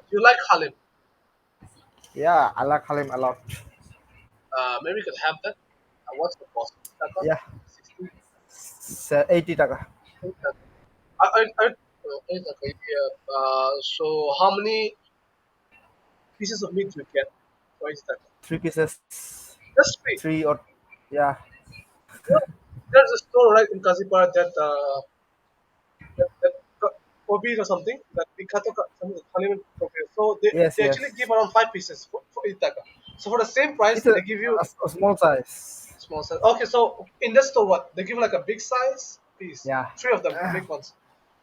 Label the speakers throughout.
Speaker 1: Do you like halim?
Speaker 2: Yeah, I like Halim a lot.
Speaker 1: Maybe you could have that. What's the cost? Taka?
Speaker 2: Yeah,
Speaker 1: 60?
Speaker 2: 80 taka.
Speaker 1: 8 taka. Eight taka, yeah. So how many pieces of meat do you get for each taka?
Speaker 2: Three pieces,
Speaker 1: Just three.
Speaker 2: three or yeah,
Speaker 1: You know, there's a store right in Kazipara that Kobe or something that Ikatoka something Halim and Kobe. So
Speaker 2: yes,
Speaker 1: they actually give
Speaker 2: yes.
Speaker 1: around five pieces for each taka. So for the same price,
Speaker 2: It's a,
Speaker 1: they give you
Speaker 2: a small size.
Speaker 1: small size. Okay, so in this store, what they give like a big size piece,
Speaker 2: Yeah,
Speaker 1: three of them, big ones.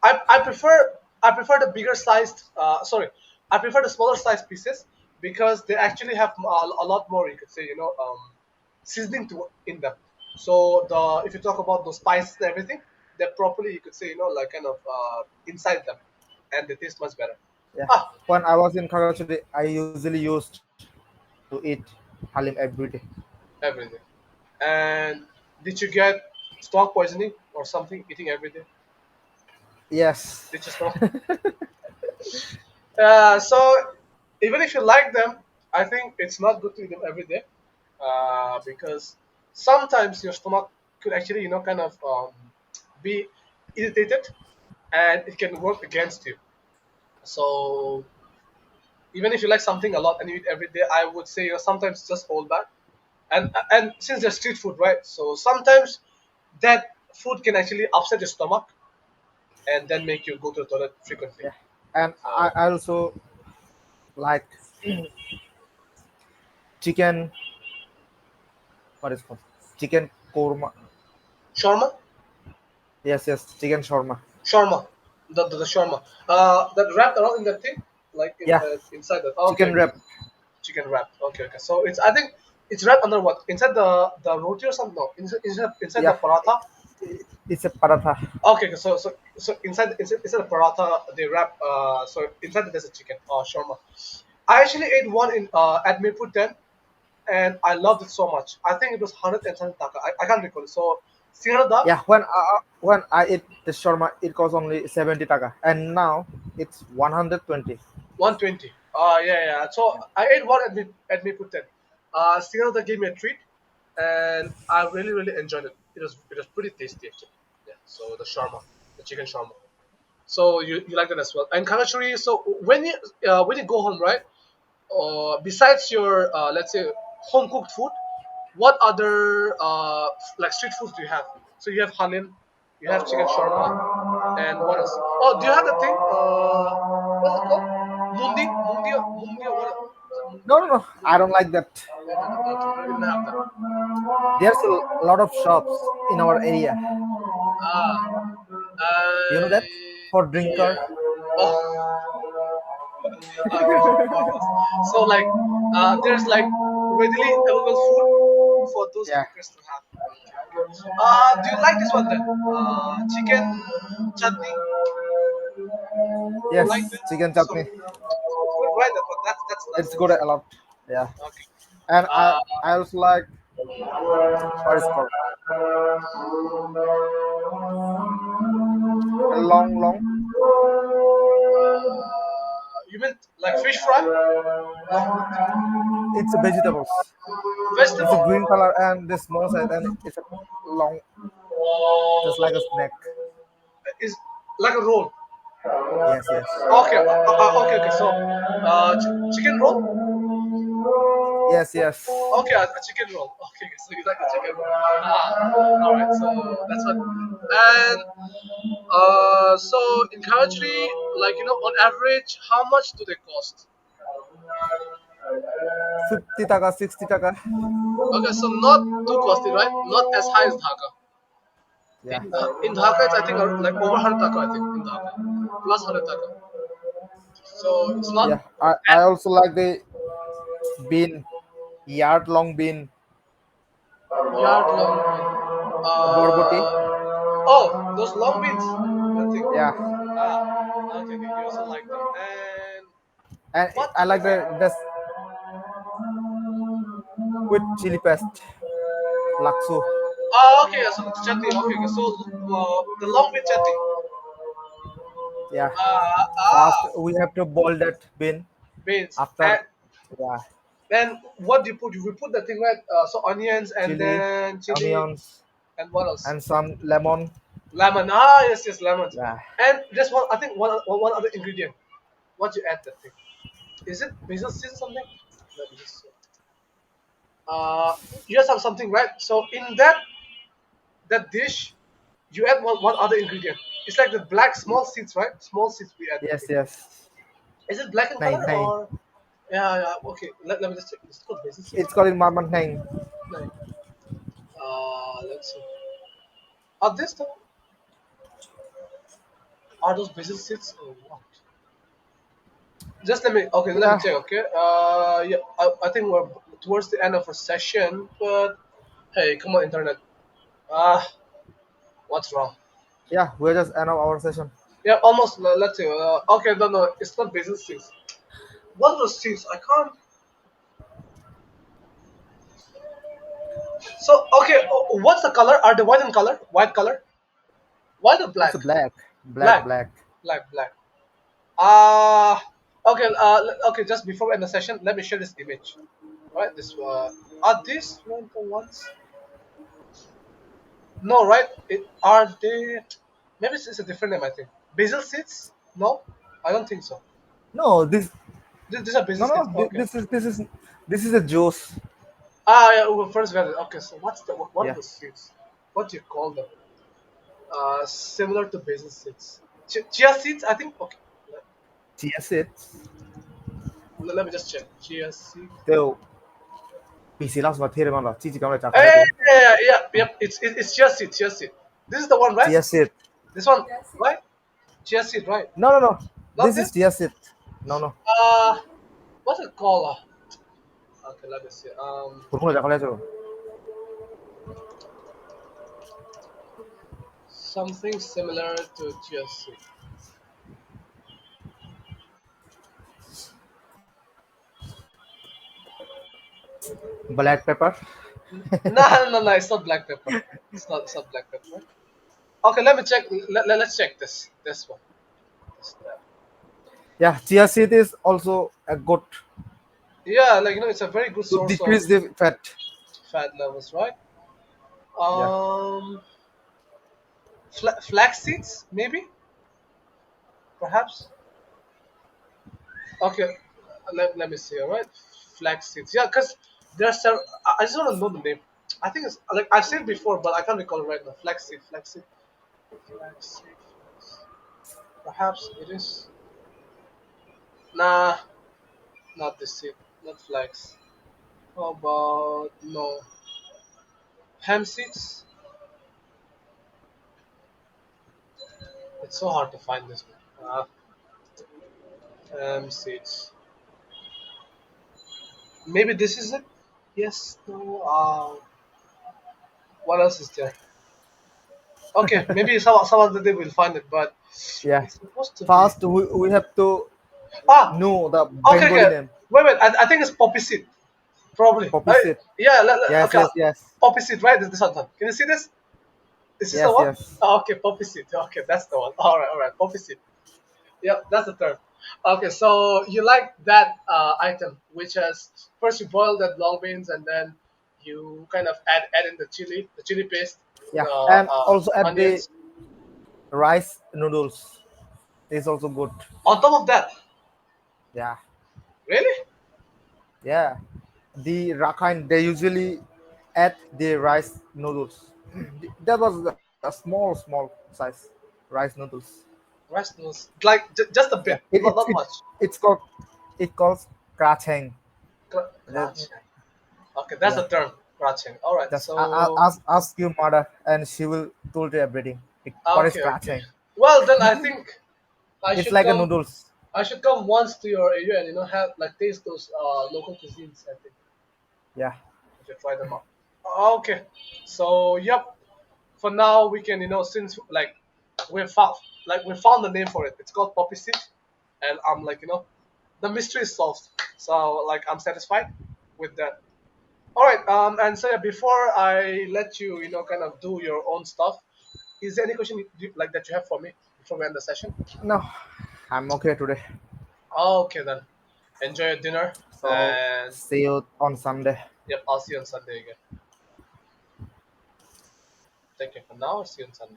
Speaker 1: I prefer the bigger sized. Sorry, I prefer the smaller sized pieces because they actually have a lot more. You could say seasoning to in them. So the if you talk about the spices and everything, they're properly you could say like kind of inside them, and they taste much better.
Speaker 2: yeah.
Speaker 1: Ah,
Speaker 2: When I was in Karachi, I usually used to eat Halim every day.
Speaker 1: everything. And did you get stomach poisoning or something eating every day?
Speaker 2: Yes.
Speaker 1: Did you stomach? So even if you like them, I think it's not good to eat them every day because sometimes your stomach could actually, kind of be irritated and it can work against you. So even if you like something a lot and you eat every day, I would say sometimes just hold back. And since they're street food, right? So sometimes that food can actually upset your stomach and then make you go to the toilet frequently.
Speaker 2: Yeah, and
Speaker 1: So
Speaker 2: I also like chicken. What is called chicken korma?
Speaker 1: shawarma,
Speaker 2: Yes, yes, chicken shawarma.
Speaker 1: shawarma, the shawarma, that wrapped around in that thing, like
Speaker 2: Yeah,
Speaker 1: inside that. Okay,
Speaker 2: chicken
Speaker 1: okay,
Speaker 2: wrap.
Speaker 1: chicken wrap. Okay, okay. So it's I think it's wrapped under what? Inside the roti or something? No, inside the
Speaker 2: Yeah,
Speaker 1: paratha.
Speaker 2: it's a paratha.
Speaker 1: Okay, okay. So inside the paratha they wrap. So inside there's a chicken or shawarma. I actually ate one in at Mirpur 10, and I loved it so much. I think it was 110 taka. I can't recall. So 300 dak,
Speaker 2: Yeah, when I eat the shawarma, it costs only 70 taka, and now it's 120.
Speaker 1: 120. Yeah, yeah. So
Speaker 2: Yeah.
Speaker 1: I ate one at Mirpur 10. 300 gave me a treat, and I really really enjoyed it. It was pretty tasty actually. Yeah. So the shawarma, the chicken shawarma. So you like that as well. And Kanachuri, so when you go home, right? Besides your let's say home cooked food, what other like street foods do you have? So you have halim, you have chicken shawarma, and what else? Oh, do you have the thing? What's it called? Mundi or what? Is it mundi?
Speaker 2: No, no, no. I don't like that.
Speaker 1: Yeah, no, no, okay, no, you don't have that.
Speaker 2: There's a lot of shops in our area.
Speaker 1: Ah,
Speaker 2: You know that for
Speaker 1: yeah.
Speaker 2: drinker.
Speaker 1: Oh, okay, okay. So like, there's like readily available food for those
Speaker 2: Yeah.
Speaker 1: drinkers to have. Okay, okay. Do you like this one then? Chicken chutney. You
Speaker 2: Yes,
Speaker 1: like that?
Speaker 2: chicken
Speaker 1: So
Speaker 2: chutney.
Speaker 1: you could try that one. That's nice
Speaker 2: It's good
Speaker 1: also.
Speaker 2: a lot. Yeah,
Speaker 1: Okay.
Speaker 2: and
Speaker 1: Uh,
Speaker 2: I also like what is called long.
Speaker 1: you meant like fish fry? Long
Speaker 2: It's a vegetables. It's a
Speaker 1: vegetable
Speaker 2: green color and the small size and it's a long, just like a snack.
Speaker 1: is like a roll.
Speaker 2: Yes, yes,
Speaker 1: Okay, okay, okay. So, chicken roll.
Speaker 2: yes, yes.
Speaker 1: Okay, a chicken roll. Okay, okay, so you like the chicken roll. All right. So that's what. And so in country, like on average, how much do they cost?
Speaker 2: 50 taka, 60 taka.
Speaker 1: Okay, so not too costly, right? Not as high as Dhaka.
Speaker 2: Yeah,
Speaker 1: In Dhaka, it's I think like over 100 Taka. I think in Dhaka, plus 100 Taka. So it's not
Speaker 2: yeah. I also like the bean, yard long bean,
Speaker 1: yard long bean.
Speaker 2: borboti.
Speaker 1: Oh, those long beans. That thing.
Speaker 2: Yeah,
Speaker 1: Ah, okay, okay. You also like them. And
Speaker 2: and
Speaker 1: what
Speaker 2: I
Speaker 1: do they
Speaker 2: like
Speaker 1: have?
Speaker 2: the this with chili paste, laksu.
Speaker 1: Oh, okay. So the chutney. Okay, okay. So the long bean chutney.
Speaker 2: Yeah. First,
Speaker 1: Ah,
Speaker 2: we have to boil that bean.
Speaker 1: beans.
Speaker 2: After, yeah,
Speaker 1: And what do you put? We put the thing right. So onions and
Speaker 2: chili,
Speaker 1: then chili
Speaker 2: onions,
Speaker 1: and what else?
Speaker 2: and some lemon.
Speaker 1: Lemon. Ah, yes, yes, lemons.
Speaker 2: Yeah.
Speaker 1: And just one. I think one other ingredient. What you add that thing? Is it basil season something? Let me just. Uh, you just have something right. So in that dish, you add one other ingredient. It's like the black small seeds, right? Small seeds we add that
Speaker 2: Yes,
Speaker 1: thing.
Speaker 2: yes.
Speaker 1: Is it black in
Speaker 2: Nine,
Speaker 1: color
Speaker 2: nine.
Speaker 1: or? Yeah, yeah. Okay. Let me just check. Is it called basil seeds?
Speaker 2: It's called in Marmot nine.
Speaker 1: No. Let's see. Are this the are those basil seeds or what? Just let me. Okay, let me
Speaker 2: Yeah,
Speaker 1: check. Okay. Yeah. I think we're towards the end of our session, but hey, come on, internet. Ah, what's wrong?
Speaker 2: yeah. We're just end of our session.
Speaker 1: Yeah, almost. Let's see. Okay, no, no, it's not basil seeds. What are those seeds? I can't. So okay, what's the color? Are they white in color? White color? White or
Speaker 2: It's a
Speaker 1: black?
Speaker 2: black, black,
Speaker 1: Black,
Speaker 2: black.
Speaker 1: black, black. Uh okay. Okay. Just before we end the session, let me share this image. Right. This. Are these one for ones? No, right? Are they? Maybe it's a different name. I think basil seeds. No, I don't think so.
Speaker 2: No, this
Speaker 1: These are basil
Speaker 2: no
Speaker 1: seeds.
Speaker 2: no.
Speaker 1: Okay.
Speaker 2: This is a juice.
Speaker 1: Ah, yeah. Well, first got it. Okay. So what are
Speaker 2: Yeah.
Speaker 1: the seeds? What do you call them? Similar to basil seeds. Chia seeds. I think. Okay.
Speaker 2: Chia seeds.
Speaker 1: Let me just check. Chia seed.
Speaker 2: Tiêu PC laos mà thiên mà chỉ có là chả
Speaker 1: Hey,
Speaker 2: phải là tiêu.
Speaker 1: yeah, yeah, yep. It's chia seed. Chia seed. This is the one, right?
Speaker 2: Chia seed.
Speaker 1: This one, right? Chia seed, right?
Speaker 2: No no no.
Speaker 1: Not
Speaker 2: This
Speaker 1: this.
Speaker 2: is chia seed. No no.
Speaker 1: Uh, what's it called? Okay, let me see.
Speaker 2: Cũng không là chả phải là tiêu.
Speaker 1: Something similar to chia seed.
Speaker 2: Black pepper.
Speaker 1: No, no, no, no. It's not black pepper. It's not. It's not black pepper. Okay, let me check. Let's check this. This one. This, that.
Speaker 2: Yeah, chia seed is also a good
Speaker 1: Yeah, like it's a very good
Speaker 2: to
Speaker 1: source of
Speaker 2: decrease the fat.
Speaker 1: fat levels, right?
Speaker 2: Yeah.
Speaker 1: Um, flax seeds, maybe, perhaps. Okay, let me see. All right, flax seeds. Yeah, because there's several. I just want to know the name. I think it's like I've said before, but I can't recall it right now. Flax seed, flax seed, flax seed. Flax. Perhaps it is. Nah, not this seed. Not flax. How about no hemp seeds? It's so hard to find this one. Hemp seeds. Maybe this is it. Yes. No. What else is there? Okay, maybe some other day we'll find it, but
Speaker 2: Yeah.
Speaker 1: it's supposed to be.
Speaker 2: First, we have to
Speaker 1: Ah,
Speaker 2: know the
Speaker 1: okay,
Speaker 2: Bengali
Speaker 1: okay.
Speaker 2: name.
Speaker 1: Wait. I think it's poppy seed, probably.
Speaker 2: Poppy seed.
Speaker 1: Yeah.
Speaker 2: Yes,
Speaker 1: Okay,
Speaker 2: yes, yes.
Speaker 1: poppy seed, right? This one. Can you see this? Is this the
Speaker 2: Yes,
Speaker 1: one?
Speaker 2: yes.
Speaker 1: Oh, okay, poppy seed. Okay, that's the one. All right, poppy seed. Yep, that's the term. Okay, so you like that item, which has first you boil that long beans and then you kind of add in the chili paste,
Speaker 2: Yeah.
Speaker 1: the
Speaker 2: And also add the
Speaker 1: onions.
Speaker 2: rice noodles. Is also good.
Speaker 1: On top of that,
Speaker 2: Yeah.
Speaker 1: really?
Speaker 2: Yeah. The Rakhine, they usually add the rice noodles. That was a small size rice noodles.
Speaker 1: Rice noodles, like just a
Speaker 2: Yeah.
Speaker 1: bit, not much.
Speaker 2: It's called it calls kracheng.
Speaker 1: Crunch. Okay, that's
Speaker 2: Yeah.
Speaker 1: the term. Crunching. All right.
Speaker 2: Just
Speaker 1: So
Speaker 2: ask your mother and she will told you everything. What is
Speaker 1: okay.
Speaker 2: kracheng?
Speaker 1: Well, then I think I
Speaker 2: It's
Speaker 1: should
Speaker 2: like a
Speaker 1: come.
Speaker 2: noodles.
Speaker 1: I should come once to your area and have like taste those local cuisines. I think
Speaker 2: Yeah.
Speaker 1: I should try them out. Okay. So yep. For now, we can since like we found the name for it. It's called poppy seed, and I'm like the mystery is solved. So like I'm satisfied with that. All right. And so yeah, before I let you kind of do your own stuff, is there any question like that you have for me before we end the session?
Speaker 2: No, I'm okay today.
Speaker 1: Okay then. Enjoy your dinner,
Speaker 2: So
Speaker 1: and
Speaker 2: see you on Sunday.
Speaker 1: yep, I'll see you on Sunday again. Take care for now. See you on Sunday.